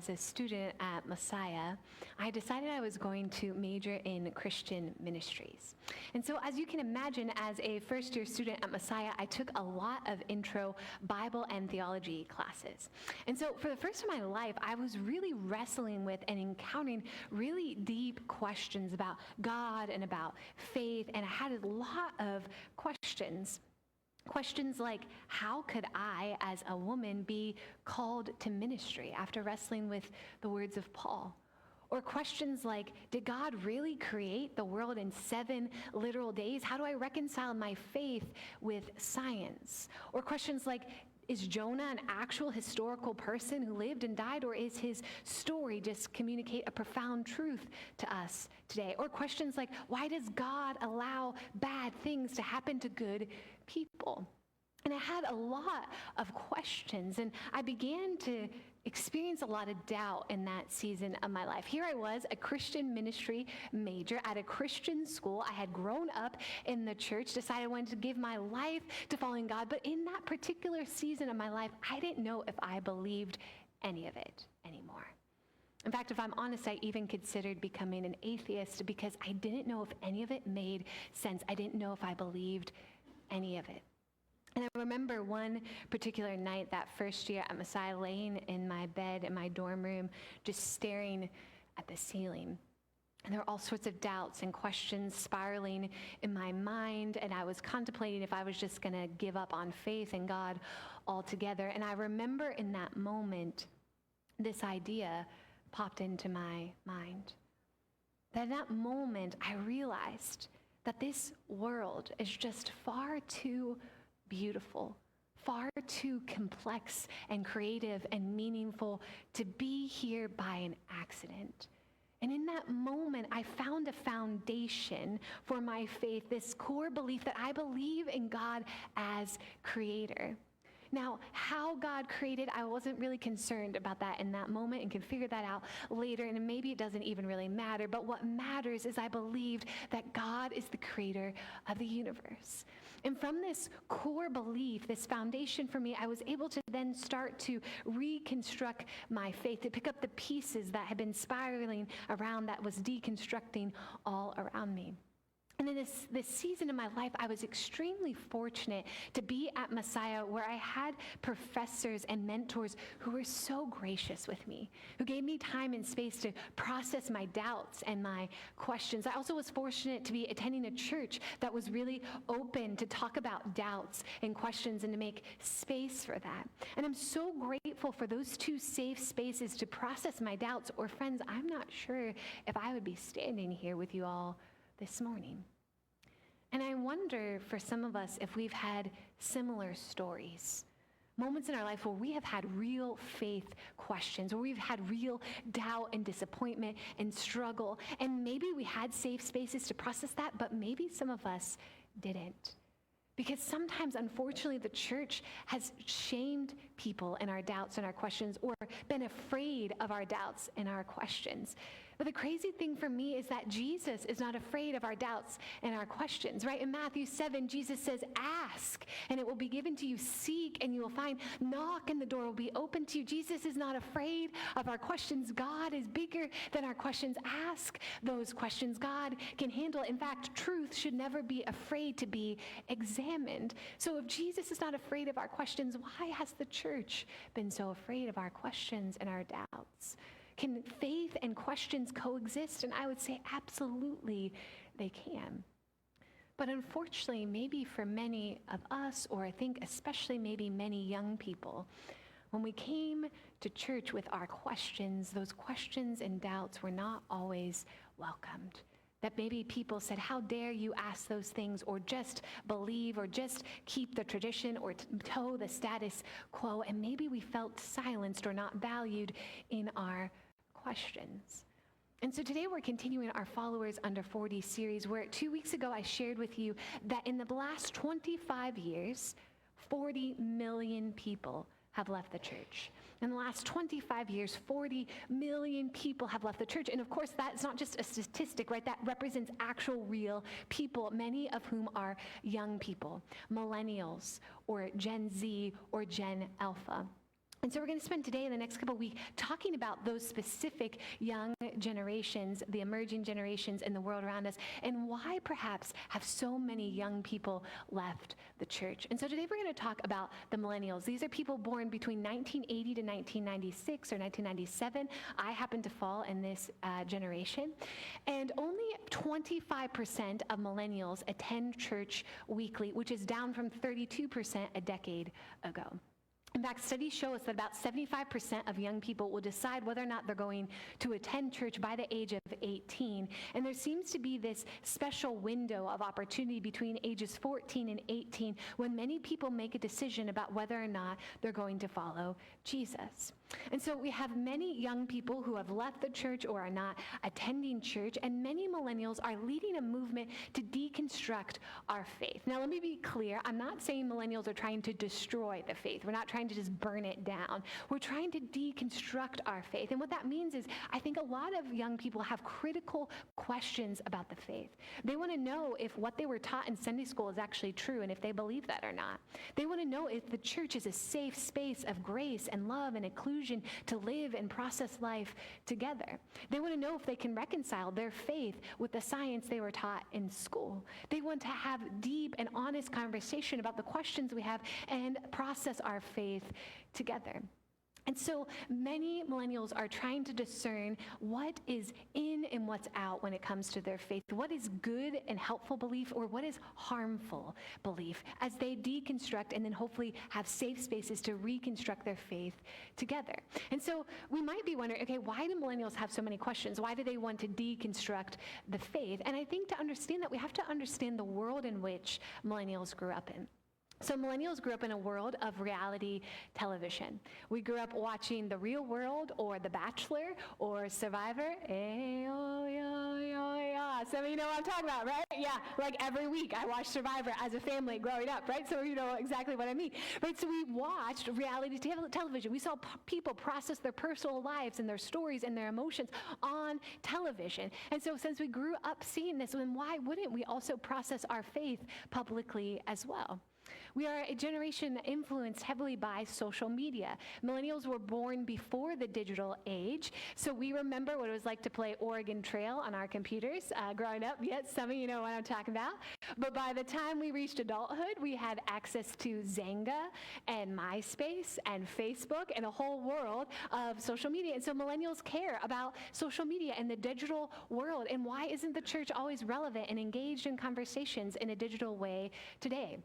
as a student at Messiah, I decided I was going to major in Christian ministries. And so as you can imagine, as a first-year student at Messiah, I took a lot of intro Bible and theology classes. And so for the first time in my life, I was really wrestling with and encountering really deep questions about God and about faith, and I had a lot of questions. Questions like, how could I, as a woman, be called to ministry after wrestling with the words of Paul? Or questions like, did God really create the world in 7 literal days? How do I reconcile my faith with science? Or questions like, is Jonah an actual historical person who lived and died, or is his story just communicate a profound truth to us today? Or questions like, why does God allow bad things to happen to good people? And I had a lot of questions, and I began to experience a lot of doubt in that season of my life. Here I was, a Christian ministry major at a Christian school. I had grown up in the church, decided I wanted to give my life to following God, but in that particular season of my life, I didn't know if I believed any of it anymore. In fact, if I'm honest, I even considered becoming an atheist because I didn't know if any of it made sense. I didn't know if I believed any of it. And I remember one particular night that first year at Messiah, laying in my bed in my dorm room, just staring at the ceiling. And there were all sorts of doubts and questions spiraling in my mind, and I was contemplating if I was just going to give up on faith in God altogether. And I remember in that moment, this idea popped into my mind. That in that moment, I realized that this world is just far too beautiful, far too complex and creative and meaningful to be here by an accident. And in that moment, I found a foundation for my faith, this core belief that I believe in God as creator. Now, how God created, I wasn't really concerned about that in that moment and can figure that out later, and maybe it doesn't even really matter, but what matters is I believed that God is the creator of the universe. And from this core belief, this foundation for me, I was able to then start to reconstruct my faith, to pick up the pieces that had been spiraling around, that was deconstructing all around me. And in this season of my life, I was extremely fortunate to be at Messiah, where I had professors and mentors who were so gracious with me, who gave me time and space to process my doubts and my questions. I also was fortunate to be attending a church that was really open to talk about doubts and questions and to make space for that. And I'm so grateful for those two safe spaces to process my doubts. Or friends, I'm not sure if I would be standing here with you all this morning. And I wonder for some of us if we've had similar stories, moments in our life where we have had real faith questions, where we've had real doubt and disappointment and struggle, and maybe we had safe spaces to process that, but maybe some of us didn't. Because sometimes, unfortunately, the church has shamed people in our doubts and our questions, or been afraid of our doubts and our questions. But the crazy thing for me is that Jesus is not afraid of our doubts and our questions, right? In Matthew 7, Jesus says, ask, and it will be given to you. Seek, and you will find. Knock, and the door will be open to you. Jesus is not afraid of our questions. God is bigger than our questions. Ask those questions. God can handle it. In fact, truth should never be afraid to be examined. So if Jesus is not afraid of our questions, why has the church been so afraid of our questions and our doubts? Can faith and questions coexist? And I would say absolutely they can. But unfortunately, maybe for many of us, or I think especially maybe many young people, when we came to church with our questions, those questions and doubts were not always welcomed. That maybe people said, how dare you ask those things, or just believe, or just keep the tradition, or toe the status quo. And maybe we felt silenced or not valued in our questions. And so today we're continuing our Followers Under 40 series, where 2 weeks ago I shared with you that in the last 25 years, 40 million people have left the church. In the last 25 years, 40 million people have left the church. And of course, that's not just a statistic, right? That represents actual real people, many of whom are young people, millennials, or Gen Z, or Gen Alpha. And so we're going to spend today and the next couple of weeks talking about those specific young generations, the emerging generations in the world around us, and why perhaps have so many young people left the church. And so today we're going to talk about the millennials. These are people born between 1980 to 1996 or 1997. I happen to fall in this generation. And only 25% of millennials attend church weekly, which is down from 32% a decade ago. In fact, studies show us that about 75% of young people will decide whether or not they're going to attend church by the age of 18. And there seems to be this special window of opportunity between ages 14 and 18 when many people make a decision about whether or not they're going to follow Jesus. And so we have many young people who have left the church or are not attending church, and many millennials are leading a movement to deconstruct our faith. Now, let me be clear. I'm not saying millennials are trying to destroy the faith. We're not trying to just burn it down. We're trying to deconstruct our faith. And what that means is I think a lot of young people have critical questions about the faith. They want to know if what they were taught in Sunday school is actually true and if they believe that or not. They want to know if the church is a safe space of grace and love and inclusion to live and process life together. They want to know if they can reconcile their faith with the science they were taught in school. They want to have deep and honest conversation about the questions we have and process our faith together. And so many millennials are trying to discern what is in and what's out when it comes to their faith. What is good and helpful belief or what is harmful belief as they deconstruct and then hopefully have safe spaces to reconstruct their faith together. And so we might be wondering, okay, why do millennials have so many questions? Why do they want to deconstruct the faith? And I think to understand that, we have to understand the world in which millennials grew up in. So millennials grew up in a world of reality television. We grew up watching The Real World or The Bachelor or Survivor. Some of you know what I'm talking about, right? Yeah, like every week I watched Survivor as a family growing up, right? So you know exactly what I mean. Right, so we watched reality television. We saw people process their personal lives and their stories and their emotions on television. And so since we grew up seeing this, then why wouldn't we also process our faith publicly as well? We are a generation influenced heavily by social media. Millennials were born before the digital age, so we remember what it was like to play Oregon Trail on our computers growing up. Yes, some of you know what I'm talking about. But by the time we reached adulthood, we had access to Zanga and MySpace and Facebook and a whole world of social media. And so millennials care about social media and the digital world. And why isn't the church always relevant and engaged in conversations in a digital way today?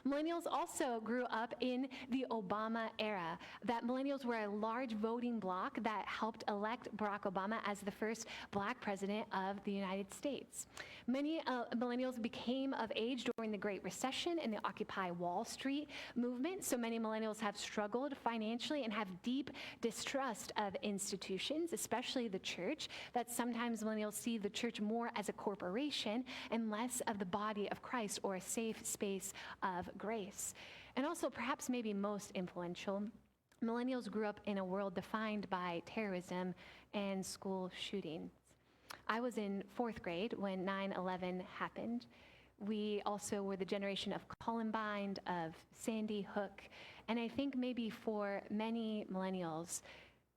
Millennials also grew up in the Obama era. That millennials were a large voting bloc that helped elect Barack Obama as the first black president of the United States. Many millennials became of age during the Great Recession and the Occupy Wall Street movement. So many millennials have struggled financially and have deep distrust of institutions, especially the church, that sometimes millennials see the church more as a corporation and less of the body of Christ or a safe space of grace. And also, perhaps maybe most influential, millennials grew up in a world defined by terrorism and school shootings. I was in 4th grade when 9/11 happened. We also were the generation of Columbine, of Sandy Hook, and I think maybe for many millennials,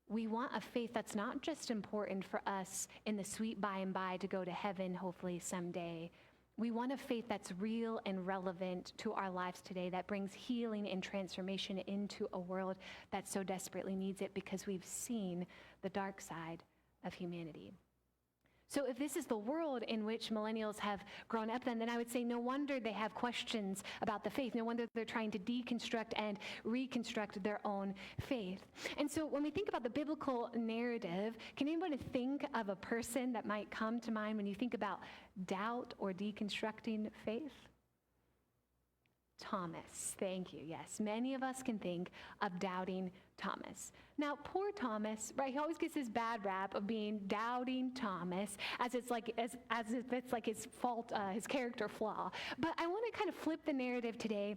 we want a faith that's not just important for us in the sweet by and by to go to heaven, hopefully someday. We want a faith that's real and relevant to our lives today, that brings healing and transformation into a world that so desperately needs it because we've seen the dark side of humanity. So if this is the world in which millennials have grown up in, then I would say no wonder they have questions about the faith. No wonder they're trying to deconstruct and reconstruct their own faith. And so when we think about the biblical narrative, can anyone think of a person that might come to mind when you think about doubt or deconstructing faith? Thomas, thank you. Yes, many of us can think of doubting Thomas. Now, poor Thomas, right? He always gets this bad rap of being doubting Thomas, as if it's like his fault, his character flaw. But I want to kind of flip the narrative today,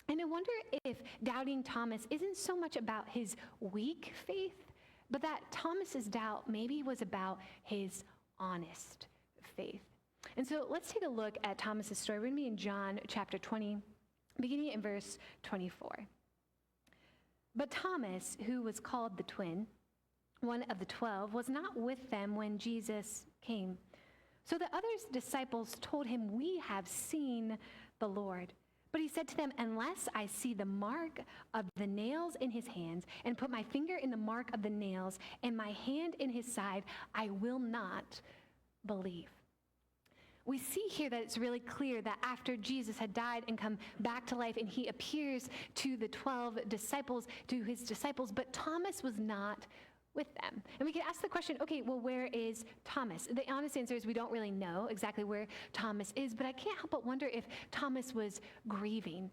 and I wonder if doubting Thomas isn't so much about his weak faith, but that Thomas's doubt maybe was about his honest faith. And so let's take a look at Thomas's story. We're going to be in John chapter 20. Beginning in verse 24. But Thomas, who was called the twin, one of the 12, was not with them when Jesus came. So the other disciples told him, "We have seen the Lord." But he said to them, "Unless I see the mark of the nails in his hands and put my finger in the mark of the nails and my hand in his side, I will not believe." We see here that it's really clear that after Jesus had died and come back to life and he appears to the 12 disciples, to his disciples, but Thomas was not with them. And we could ask the question, okay, well, where is Thomas? The honest answer is we don't really know exactly where Thomas is, but I can't help but wonder if Thomas was grieving.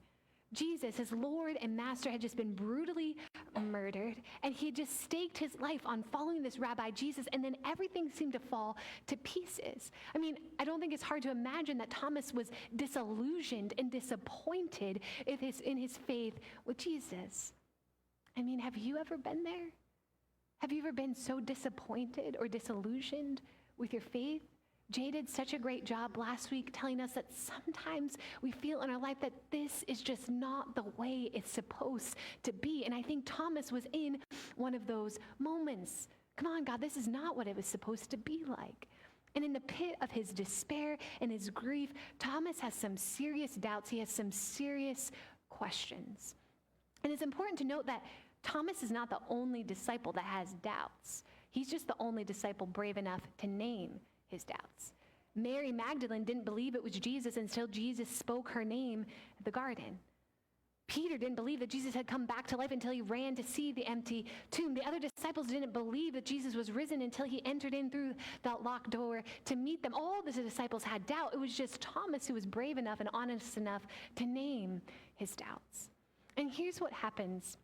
Jesus, his Lord and Master, had just been brutally murdered, and he had just staked his life on following this Rabbi Jesus, and then everything seemed to fall to pieces. I mean, I don't think it's hard to imagine that Thomas was disillusioned and disappointed in his faith with Jesus. I mean, have you ever been there? Have you ever been so disappointed or disillusioned with your faith? Jay did such a great job last week telling us that sometimes we feel in our life that this is just not the way it's supposed to be. And I think Thomas was in one of those moments. Come on, God, this is not what it was supposed to be like. And in the pit of his despair and his grief, Thomas has some serious doubts. He has some serious questions. And it's important to note that Thomas is not the only disciple that has doubts. He's just the only disciple brave enough to name his doubts. Mary Magdalene didn't believe it was Jesus until Jesus spoke her name at the garden. Peter didn't believe that Jesus had come back to life until he ran to see the empty tomb. The other disciples didn't believe that Jesus was risen until he entered in through that locked door to meet them. All the disciples had doubt. It was just Thomas who was brave enough and honest enough to name his doubts. And here's what happens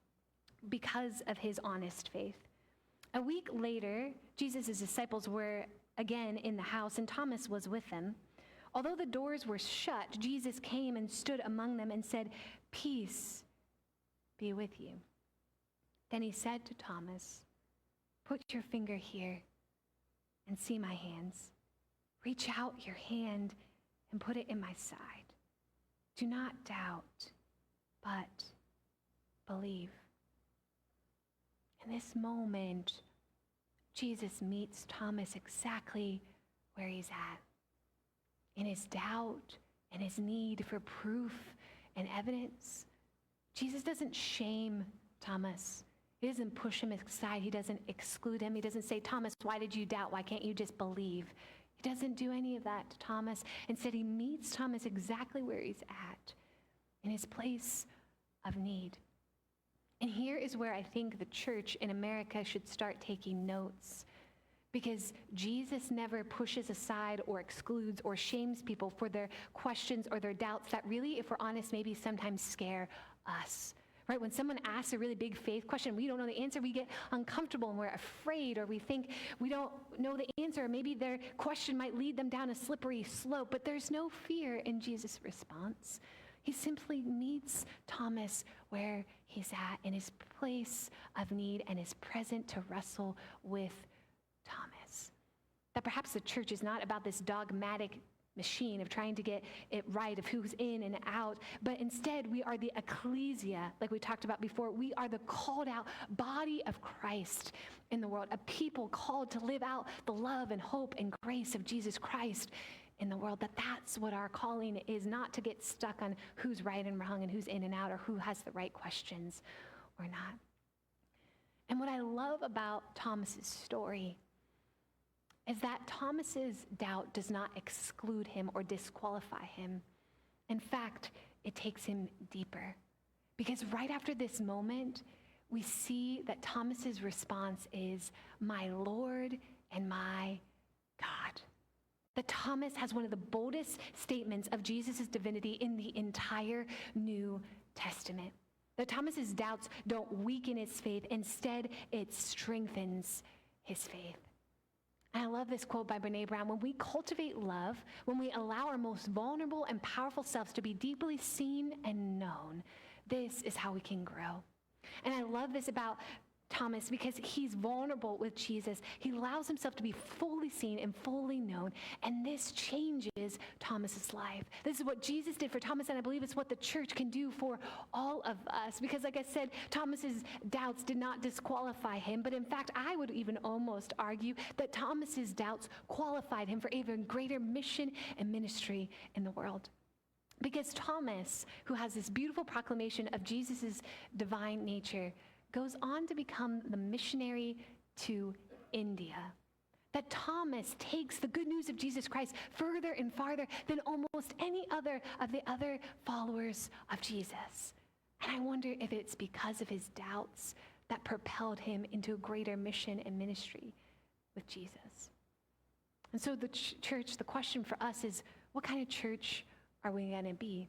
because of his honest faith. A week later, Jesus' disciples were again in the house, and Thomas was with them. Although the doors were shut, Jesus came and stood among them and said, "Peace be with you." Then he said to Thomas, "Put your finger here and see my hands. Reach out your hand and put it in my side. Do not doubt, but believe." In this moment, Jesus meets Thomas exactly where he's at. In his doubt and his need for proof and evidence, Jesus doesn't shame Thomas. He doesn't push him aside. He doesn't exclude him. He doesn't say, "Thomas, why did you doubt? Why can't you just believe?" He doesn't do any of that to Thomas. Instead, he meets Thomas exactly where he's at, in his place of need. And here is where I think the church in America should start taking notes, because Jesus never pushes aside or excludes or shames people for their questions or their doubts that really, if we're honest, maybe sometimes scare us. Right? When someone asks a really big faith question, we don't know the answer, we get uncomfortable and we're afraid, or we think we don't know the answer, or maybe their question might lead them down a slippery slope, but there's no fear in Jesus' response. He simply meets Thomas where he's at, in his place of need, and is present to wrestle with Thomas. That perhaps the church is not about this dogmatic machine of trying to get it right, of who's in and out, but instead we are the ecclesia, like we talked about before. We are the called out body of Christ in the world, a people called to live out the love and hope and grace of Jesus Christ in the world. That's what our calling is, not to get stuck on who's right and wrong and who's in and out, or who has the right questions or not. And what I love about Thomas's story is that Thomas's doubt does not exclude him or disqualify him. In fact, it takes him deeper. Because right after this moment, we see that Thomas's response is, "My Lord and my God." That Thomas has one of the boldest statements of Jesus' divinity in the entire New Testament. That Thomas's doubts don't weaken his faith. Instead, it strengthens his faith. And I love this quote by Brene Brown. When we cultivate love, when we allow our most vulnerable and powerful selves to be deeply seen and known, this is how we can grow. And I love this about Thomas because he's vulnerable with Jesus. He allows himself to be fully seen and fully known, and this changes Thomas's life. This is what Jesus did for Thomas, and I believe it's what the church can do for all of us. Because like I said, Thomas's doubts did not disqualify him, but in fact, I would even almost argue that Thomas's doubts qualified him for even greater mission and ministry in the world. Because Thomas, who has this beautiful proclamation of Jesus' divine nature, goes on to become the missionary to India. That Thomas takes the good news of Jesus Christ further and farther than almost any other of the other followers of Jesus. And I wonder if it's because of his doubts that propelled him into a greater mission and ministry with Jesus. And so the church, the question for us is, what kind of church are we going to be?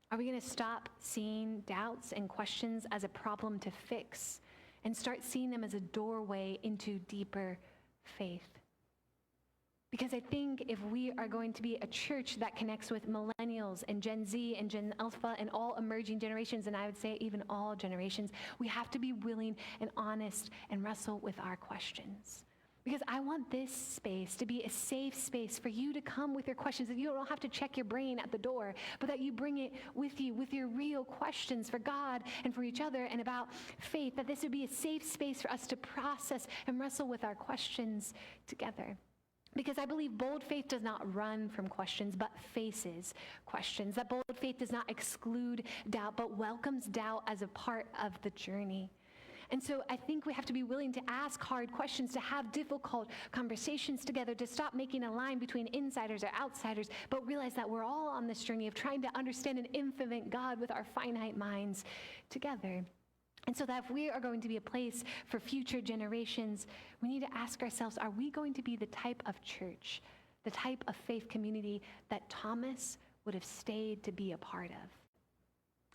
Are we going to stop seeing doubts and questions as a problem to fix and start seeing them as a doorway into deeper faith? Because I think if we are going to be a church that connects with millennials and Gen Z and Gen Alpha and all emerging generations, and I would say even all generations, we have to be willing and honest and wrestle with our questions. Because I want this space to be a safe space for you to come with your questions, that you don't have to check your brain at the door, but that you bring it with you with your real questions for God and for each other and about faith, that this would be a safe space for us to process and wrestle with our questions together. Because I believe bold faith does not run from questions, but faces questions. That bold faith does not exclude doubt, but welcomes doubt as a part of the journey. And so I think we have to be willing to ask hard questions, to have difficult conversations together, to stop making a line between insiders or outsiders, but realize that we're all on this journey of trying to understand an infinite God with our finite minds together. And so that if we are going to be a place for future generations, we need to ask ourselves, are we going to be the type of church, the type of faith community that Thomas would have stayed to be a part of?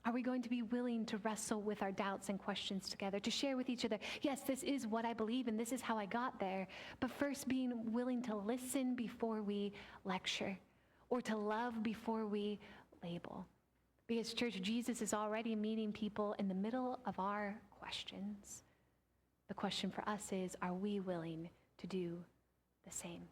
Are we going to be willing to wrestle with our doubts and questions together, to share with each other, yes, this is what I believe and this is how I got there, but first being willing to listen before we lecture or to love before we label? Because church, Jesus is already meeting people in the middle of our questions. The question for us is, are we willing to do the same?